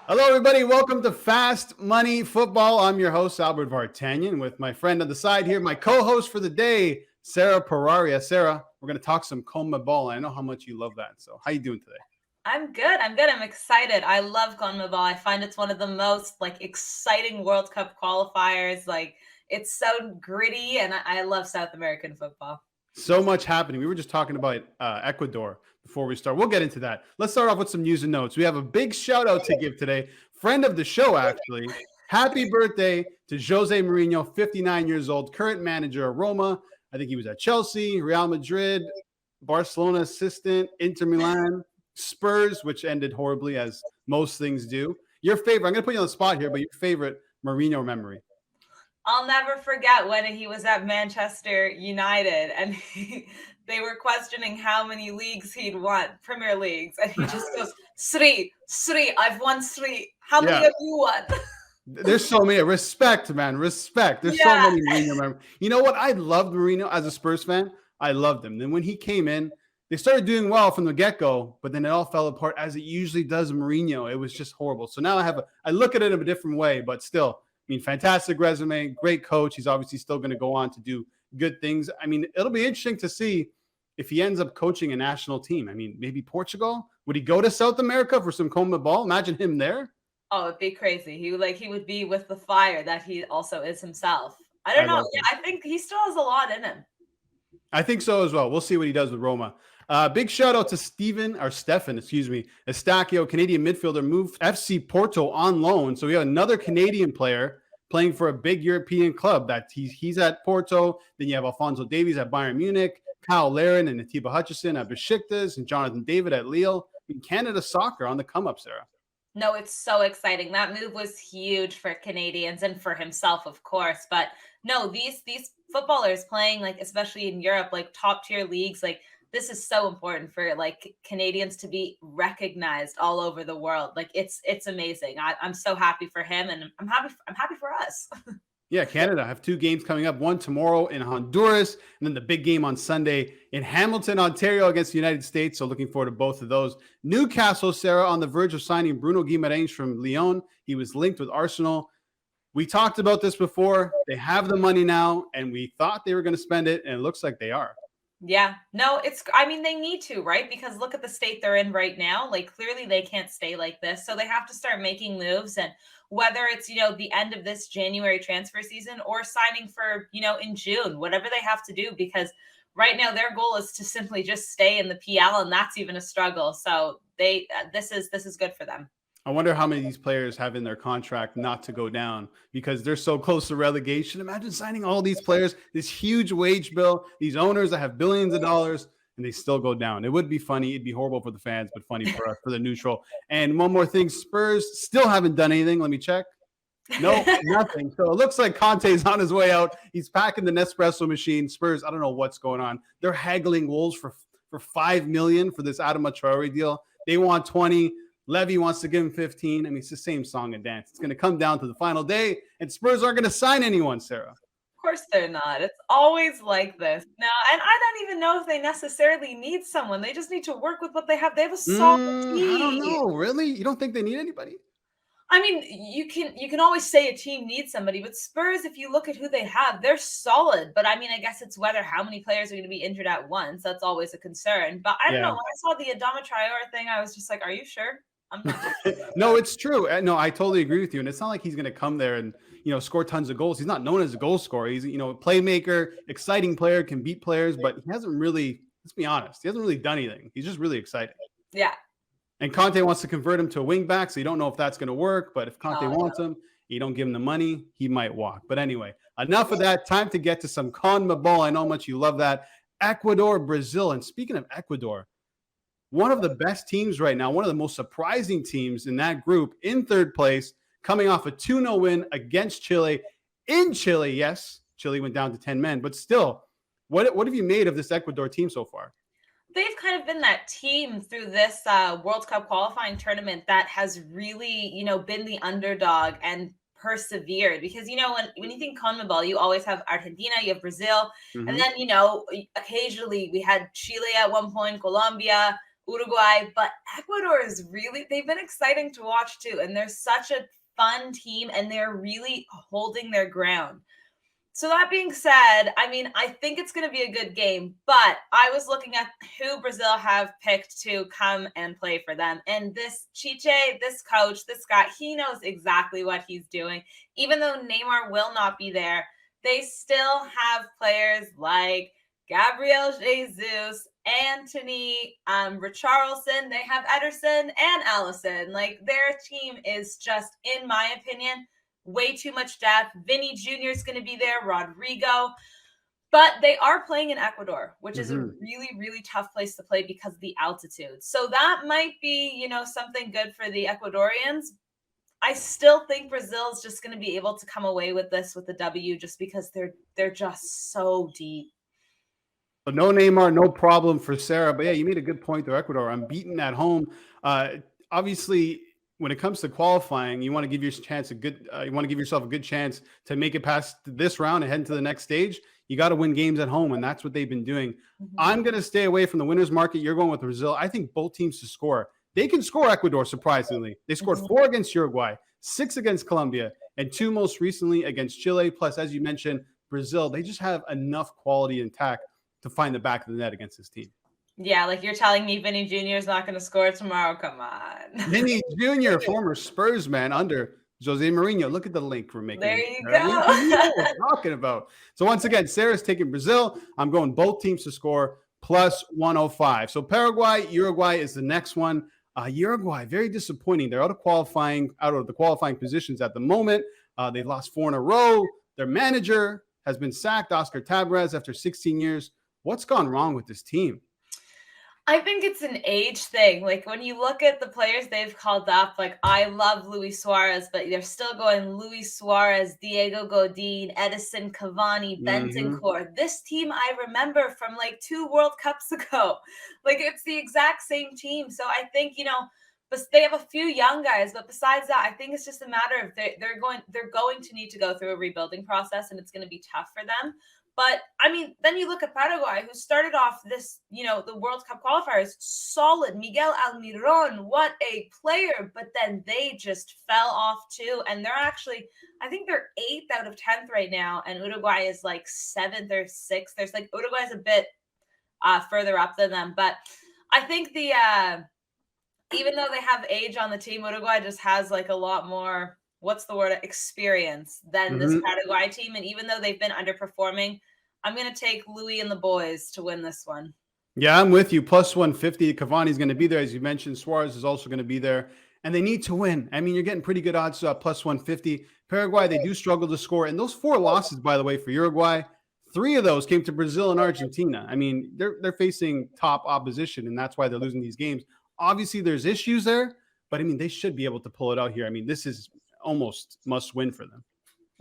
Hello, everybody. Welcome to Fast Money Football. I'm your host, Albert Vartanian, with my friend on the side here, my co-host for the day, Sara Poraria. Sara, we're going to talk some CONMEBOL. I know how much you love that. So how you doing today? I'm good. I'm excited. I love CONMEBOL. I find it's one of the most exciting World Cup qualifiers. It's so gritty, and I love South American football. So much happening. We were just talking about Ecuador before we start. We'll get into that. Let's start off with some news and notes. We have a big shout out to give today. Friend of the show, actually. Happy birthday to Jose Mourinho, 59 years old, current manager of Roma. I think he was at Chelsea, Real Madrid, Barcelona assistant, Inter Milan, Spurs, which ended horribly as most things do. Your favorite, I'm going to put you on the spot here, but your favorite Mourinho memory. I'll never forget when he was at Manchester United and they were questioning how many leagues he'd won, Premier Leagues, and he just goes, three, I've won three. How many have you won? There's so many. Respect, man. Respect. There's so many Mourinho memories. You know what? I loved Mourinho as a Spurs fan. I loved him. Then when he came in, they started doing well from the get-go, but then it all fell apart as it usually does Mourinho. It was just horrible. So now I look at it in a different way, but still, I mean, fantastic resume, great coach. He's obviously still going to go on to do good things. I mean, it'll be interesting to see if he ends up coaching a national team. I mean, maybe Portugal. Would he go to South America for some CONMEBOL? Imagine him there. Oh, it'd be crazy. He would be with the fire that he also is himself. I don't know. Yeah, I think he still has a lot in him. I think so as well. We'll see what he does with Roma. Big shout out to Stefan Estacio, Canadian midfielder, moved FC Porto on loan. So we have another Canadian player playing for a big European club. That he's at Porto. Then you have Alphonso Davies at Bayern Munich, Kyle Larin and Atiba Hutchison at Besiktas, and Jonathan David at Lille. In Canada soccer on the come up, Sara. No, it's so exciting. That move was huge for Canadians and for himself, of course. But no, these footballers playing especially in Europe, top tier leagues, this is so important for Canadians to be recognized all over the world. It's amazing. I'm so happy for him, and I'm happy for us. Yeah, Canada have two games coming up, one tomorrow in Honduras, and then the big game on Sunday in Hamilton, Ontario against the United States. So looking forward to both of those. Newcastle, Sara, on the verge of signing Bruno Guimaraes from Lyon. He was linked with Arsenal. We talked about this before. They have the money now, and we thought they were going to spend it, and it looks like they are. Yeah, no, they need to, right? Because look at the state they're in right now. Clearly they can't stay like this. So they have to start making moves. And whether it's, the end of this January transfer season or signing for, in June, whatever they have to do, because right now their goal is to simply just stay in the PL. And that's even a struggle. So this is good for them. I wonder how many of these players have in their contract not to go down because they're so close to relegation. Imagine signing all these players, this huge wage bill, these owners that have billions of dollars, and they still go down. It would be funny. It'd be horrible for the fans, but funny for us, for the neutral. And one more thing, Spurs still haven't done anything. Let me check. No, nothing. So it looks like Conte's on his way out. He's packing the Nespresso machine. Spurs, I don't know what's going on. They're haggling Wolves for $5 million for this Adama Traore deal. They want 20. Levy wants to give him 15. I mean, it's the same song and dance. It's going to come down to the final day, and Spurs aren't going to sign anyone, Sara. Of course they're not. It's always like this. Now, and I don't even know if they necessarily need someone. They just need to work with what they have. They have a solid team. I don't know. Really? You don't think they need anybody? I mean, you can always say a team needs somebody, but Spurs, if you look at who they have, they're solid. But I mean, I guess it's whether how many players are going to be injured at once. That's always a concern. But I don't know. When I saw the Adama Traore thing, I was just like, are you sure? I'm not sure. No, it's true. No, I totally agree with you. And it's not like he's going to come there and, score tons of goals. He's not known as a goal scorer. He's, a playmaker, exciting player, can beat players, but he hasn't really, let's be honest, he hasn't really done anything. He's just really exciting. Yeah. And Conte wants to convert him to a wing back, so you don't know if that's going to work. But if Conte wants him, you don't give him the money, he might walk. But anyway, enough of that. Time to get to some CONMEBOL. I know how much you love that. Ecuador, Brazil. And speaking of Ecuador, one of the best teams right now, one of the most surprising teams in that group, in third place, coming off a 2-0 win against Chile. In Chile, yes, Chile went down to 10 men, but still, what have you made of this Ecuador team so far? They've kind of been that team through this World Cup qualifying tournament that has really, been the underdog and persevered. Because, when you think CONMEBOL, you always have Argentina, you have Brazil, and then, occasionally we had Chile at one point, Colombia, Uruguay, but Ecuador is really, they've been exciting to watch too. And they're such a fun team and they're really holding their ground. So that being said, I mean, I think it's going to be a good game, but I was looking at who Brazil have picked to come and play for them. And this Chiche, this coach, this guy, he knows exactly what he's doing. Even though Neymar will not be there, they still have players like Gabriel Jesus, Anthony, Richarlison. They have Ederson and Allison. Like, their team is just, in my opinion, way too much depth. Vinny Jr. is going to be there, Rodrigo. But they are playing in Ecuador, which is a really, really tough place to play because of the altitude. So that might be, you know, something good for the Ecuadorians. I still think Brazil is just going to be able to come away with this with the W just because they're just so deep. So no Neymar, no problem for Sarah. But yeah, you made a good point there, Ecuador. I'm beaten at home. Obviously, when it comes to qualifying, you want to give your chance a good. You want to give yourself a good chance to make it past this round and head into the next stage. You got to win games at home, and that's what they've been doing. I'm going to stay away from the winners market. You're going with Brazil. I think both teams to score. They can score Ecuador, surprisingly. They scored 4 against Uruguay, 6 against Colombia, and 2 most recently against Chile. Plus, as you mentioned, Brazil. They just have enough quality intact to find the back of the net against this team. Yeah, like you're telling me Vinny Jr. is not going to score tomorrow? Come on. Vinny Jr., former Spurs man under Jose Mourinho. Look at the link we're making. There you go. You know what we're talking about. So once again, Sarah's taking Brazil. I'm going both teams to score plus 105. So Paraguay, Uruguay is the next one. Uruguay, very disappointing. They're out of the qualifying positions at the moment. They lost 4 in a row. Their manager has been sacked, Oscar Tabárez, after 16 years. What's gone wrong with this team? I think it's an age thing. Like, when you look at the players they've called up, like, I love Luis Suarez, but they're still going Luis Suarez, Diego Godin, Edison Cavani, Bentancur. This team I remember from like 2 World Cups ago. Like, it's the exact same team. So I think, you know, but they have a few young guys, but besides that, I think it's just a matter of they're going to need to go through a rebuilding process, and it's going to be tough for them. But, I mean, then you look at Paraguay, who started off this, you know, the World Cup qualifiers, solid. Miguel Almiron, what a player. But then they just fell off too. And they're actually, I think they're 8th out of 10th right now. And Uruguay is like 7th or 6th. There's like, Uruguay is a bit further up than them. But I think even though they have age on the team, Uruguay just has like a lot more, experience than this Paraguay team. And even though they've been underperforming, I'm going to take Louis and the boys to win this one. Yeah, I'm with you. Plus 150. Cavani's going to be there. As you mentioned, Suarez is also going to be there. And they need to win. I mean, you're getting pretty good odds plus 150. Paraguay, they do struggle to score. And those 4 losses, by the way, for Uruguay, 3 of those came to Brazil and Argentina. I mean, they're facing top opposition, and that's why they're losing these games. Obviously, there's issues there, but I mean, they should be able to pull it out here. I mean, this is almost must win for them.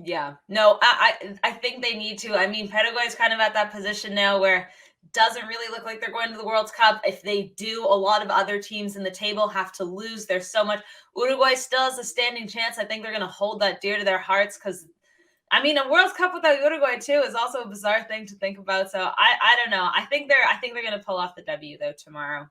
Yeah, no, I think they need to. I mean, Paraguay is kind of at that position now where it doesn't really look like they're going to the World Cup. If they do, a lot of other teams in the table have to lose. There's so much. Uruguay still has a standing chance. I think they're going to hold that dear to their hearts because, I mean, a World Cup without Uruguay too is also a bizarre thing to think about. So I don't know. I think they're going to pull off the W though tomorrow.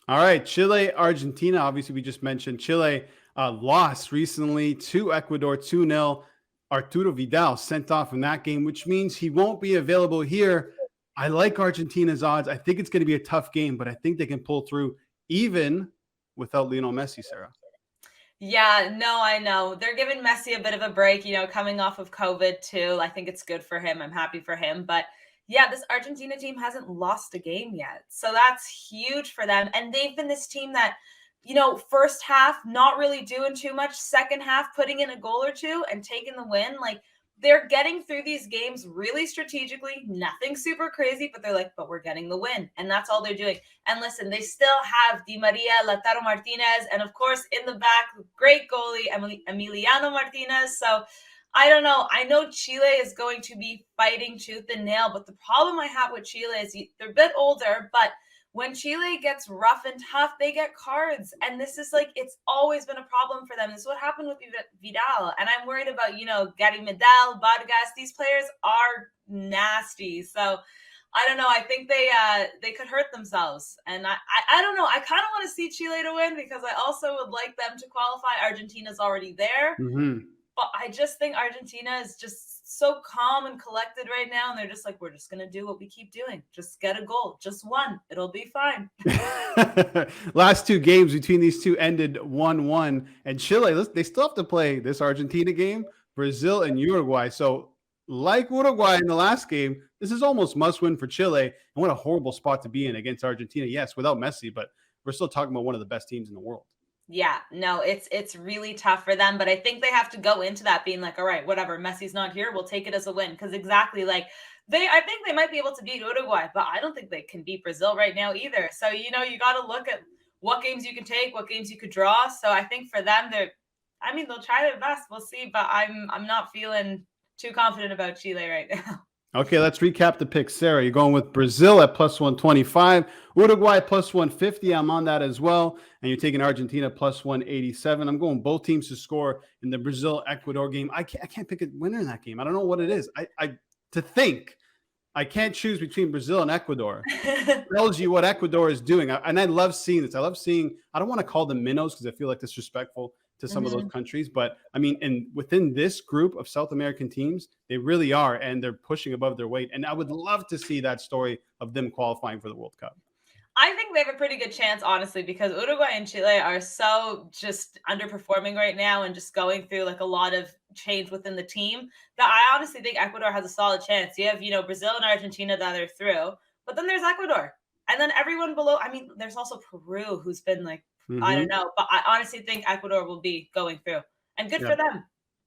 All right, Chile, Argentina. Obviously, we just mentioned Chile lost recently to Ecuador 2-0. Arturo Vidal sent off in that game, which means he won't be available here. I like Argentina's odds. I think it's going to be a tough game, but I think they can pull through even without Lionel Messi, Sarah. Yeah, no, I know. They're giving Messi a bit of a break, you know, coming off of COVID too. I think it's good for him. I'm happy for him. But yeah, this Argentina team hasn't lost a game yet. So that's huge for them. And they've been this team that, you know, first half, not really doing too much. Second half, putting in a goal or 2 and taking the win. Like, they're getting through these games really strategically. Nothing super crazy, but they're like, but we're getting the win. And that's all they're doing. And listen, they still have Di Maria, Lautaro Martinez, and of course, in the back, great goalie, Emiliano Martinez. So I don't know. I know Chile is going to be fighting tooth and nail, but the problem I have with Chile is they're a bit older, but when Chile gets rough and tough, they get cards. And this is like, it's always been a problem for them. This is what happened with Vidal. And I'm worried about, you know, Gary Medel, Vargas. These players are nasty. So I don't know. I think they could hurt themselves, and I don't know. I kind of want to see Chile to win because I also would like them to qualify. Argentina's already there, but I just think Argentina is just so calm and collected right now, and they're just like, we're just gonna do what we keep doing. Just get a goal, just one. It'll be fine. Last two games between these two ended 1-1, and Chile, they still have to play this Argentina game, Brazil, and Uruguay. So, like Uruguay in the last game, this is almost must win for Chile. And what a horrible spot to be in against Argentina. Yes, without Messi, but we're still talking about one of the best teams in the world. Yeah, no, it's really tough for them, but I think they have to go into that being like, all right, whatever, Messi's not here, we'll take it as a win. Because exactly, like I think they might be able to beat Uruguay, but I don't think they can beat Brazil right now either. So you got to look at what games you can take, what games you could draw. So I think for them, they'll try their best. We'll see, but I'm not feeling too confident about Chile right now. Okay, let's recap the picks. Sarah, you're going with Brazil at plus 125, Uruguay plus 150. I'm on that as well. And you're taking Argentina plus 187. I'm going both teams to score in the Brazil-Ecuador game. I can't pick a winner in that game. I don't know what it is. I can't choose between Brazil and Ecuador. It tells you what Ecuador is doing. And I love seeing this. I don't want to call them minnows because I feel like disrespectful to some of those countries. But I mean, and within this group of South American teams, they really are, and they're pushing above their weight. And I would love to see that story of them qualifying for the World Cup. I think they have a pretty good chance, honestly, because Uruguay and Chile are so just underperforming right now and just going through like a lot of change within the team that I honestly think Ecuador has a solid chance. You have, Brazil and Argentina that are through, but then there's Ecuador. And then everyone below, I mean, there's also Peru who's been like, I don't know, but I honestly think Ecuador will be going through, and good for them.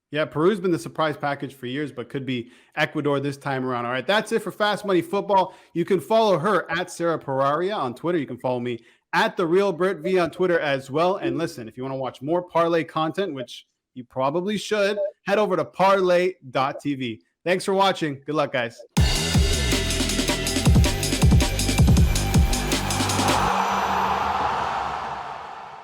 Yeah, Peru's been the surprise package for years, but could be Ecuador this time around. All right, that's it for Fast Money Football. You can follow her at Sara Poraria on Twitter. You can follow me at The Real Brit V on Twitter as well. And listen, if you want to watch more parlay content, which you probably should, head over to parlay.tv. Thanks for watching. Good luck, guys.